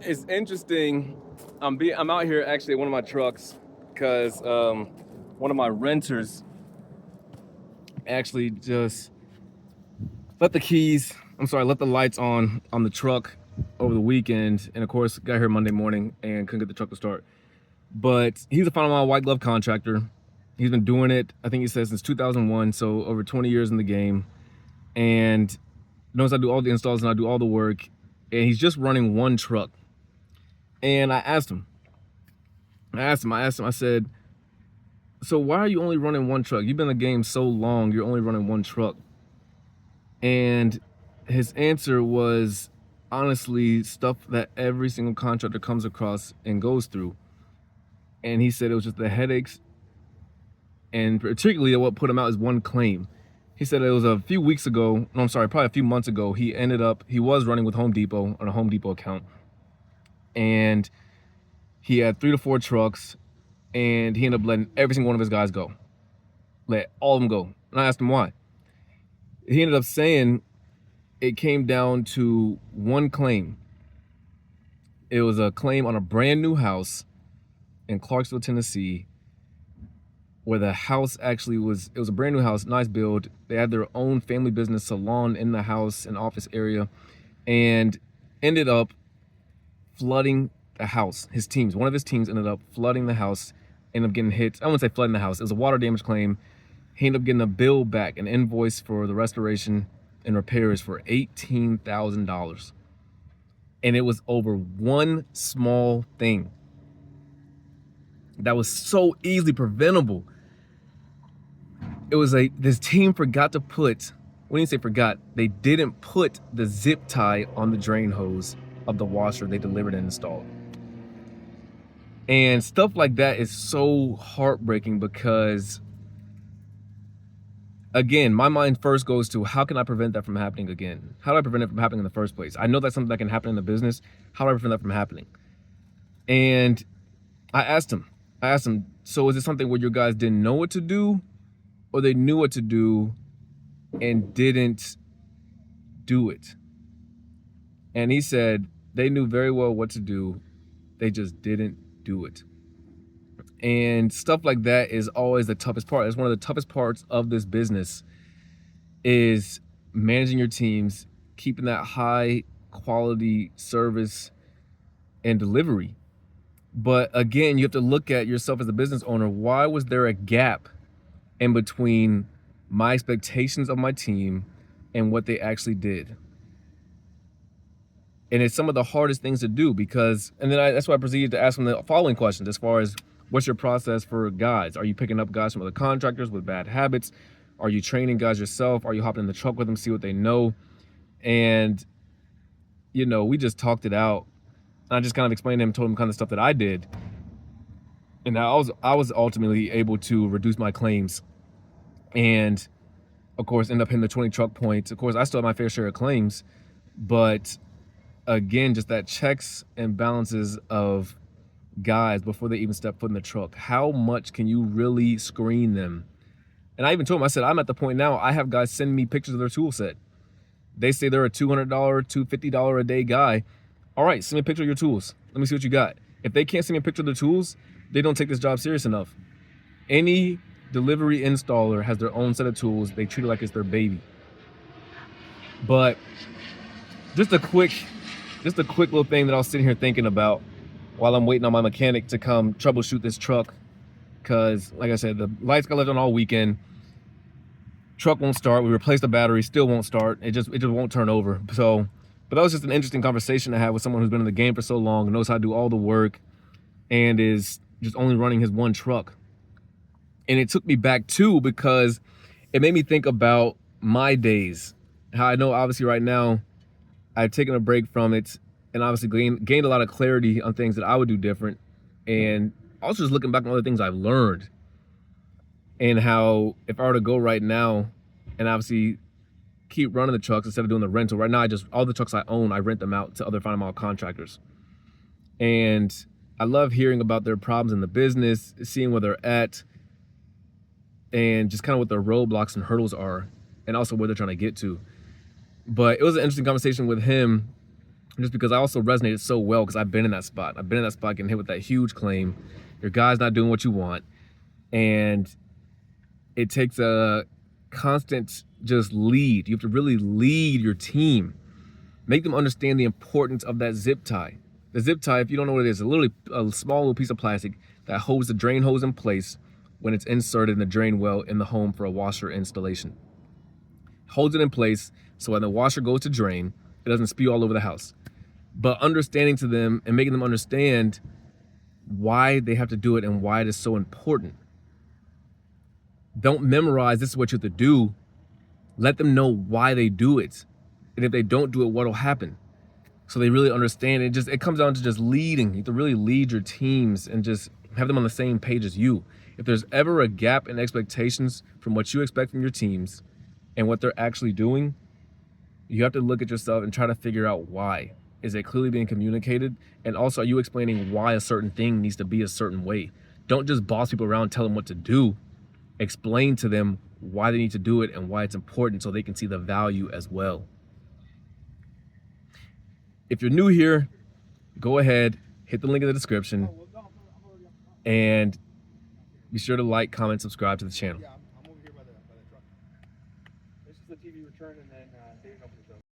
It's interesting. I'm out here actually at one of my trucks because one of my renters actually just let let the lights on the truck over the weekend, and of course got here Monday morning and couldn't get the truck to start. But he's a final mile white glove contractor. He's been doing it, I think he says, since 2001, so over 20 years in the game, and knows I do all the installs and I do all the work, and he's just running one truck. And I said, so why are you only running one truck? You've been in the game so long, you're only running one truck. And his answer was honestly stuff that every single contractor comes across and goes through. And he said it was just the headaches, and particularly what put him out is one claim. He said it was probably a few months ago, he was running with Home Depot on a Home Depot account. And he had 3 to 4 trucks, and he ended up letting every single one of his guys go. Let all of them go. And I asked him why. He ended up saying it came down to one claim. It was a claim on a brand new house in Clarksville, Tennessee, where the house actually it was a brand new house, nice build. They had their own family business salon in the house and office area, and ended up flooding the house. One of his teams ended up flooding the house, ended up getting hit. I wouldn't say flooding the house. It was a water damage claim. He ended up getting a bill back, an invoice for the restoration and repairs for $18,000. And it was over one small thing that was so easily preventable. It was this team forgot to put, when you say forgot, they didn't put the zip tie on the drain hose of the washer they delivered and installed. And stuff like that is so heartbreaking because, again, my mind first goes to, how can I prevent that from happening again? How do I prevent it from happening in the first place? I know that's something that can happen in the business. How do I prevent that from happening? And I asked him, so is it something where your guys didn't know what to do, or they knew what to do and didn't do it? And he said they knew very well what to do, they just didn't do it. And stuff like that is always the toughest part. It's one of the toughest parts of this business, is managing your teams, keeping that high quality service and delivery. But again, you have to look at yourself as a business owner. Why was there a gap in between my expectations of my team and what they actually did? And it's some of the hardest things to do because, and then that's why I proceeded to ask them the following questions as far as, what's your process for guys? Are you picking up guys from other contractors with bad habits? Are you training guys yourself? Are you hopping in the truck with them, see what they know? And, we just talked it out. I just kind of explained to him, told him kind of stuff that I did. And I was ultimately able to reduce my claims and, of course, end up hitting the 20 truck points. Of course, I still have my fair share of claims, but again, just that checks and balances of guys before they even step foot in the truck. How much can you really screen them? And I even told him, I said, I'm at the point now, I have guys send me pictures of their tool set. They say they're a $200, $250 a day guy. All right, send me a picture of your tools. Let me see what you got. If they can't send me a picture of the tools, they don't take this job serious enough. Any delivery installer has their own set of tools. They treat it like it's their baby. But just a quick little thing that I was sitting here thinking about while I'm waiting on my mechanic to come troubleshoot this truck. Because, like I said, the lights got left on all weekend. Truck won't start. We replaced the battery, still won't start. It just won't turn over. So, but that was just an interesting conversation to have with someone who's been in the game for so long, knows how to do all the work, and is just only running his one truck. And it took me back too, because it made me think about my days. How I know obviously right now I've taken a break from it and obviously gained a lot of clarity on things that I would do different. And also just looking back on other things I've learned, and how if I were to go right now and obviously keep running the trucks instead of doing the rental, right now all the trucks I own, I rent them out to other final mile contractors. And I love hearing about their problems in the business, seeing where they're at, and just kind of what their roadblocks and hurdles are, and also where they're trying to get to. But it was an interesting conversation with him, just because I also resonated so well because I've been in that spot. I've been in that spot getting hit with that huge claim. Your guy's not doing what you want. And it takes a constant just lead. You have to really lead your team. Make them understand the importance of that zip tie. The zip tie, if you don't know what it is, literally a small little piece of plastic that holds the drain hose in place when it's inserted in the drain well in the home for a washer installation. Holds it in place so when the washer goes to drain, it doesn't spew all over the house. But understanding to them and making them understand why they have to do it and why it is so important. Don't memorize this is what you have to do. Let them know why they do it. And if they don't do it, what will happen? So they really understand it. It comes down to just leading. You have to really lead your teams and just have them on the same page as you. If there's ever a gap in expectations from what you expect from your teams and what they're actually doing, you have to look at yourself and try to figure out why. Is it clearly being communicated? And also, are you explaining why a certain thing needs to be a certain way? Don't just boss people around, tell them what to do. Explain to them why they need to do it and why it's important so they can see the value as well. If you're new here, go ahead, hit the link in the description, and be sure to like, comment, subscribe to the channel. Yeah, I'm over here by the truck. This is the TV return, and then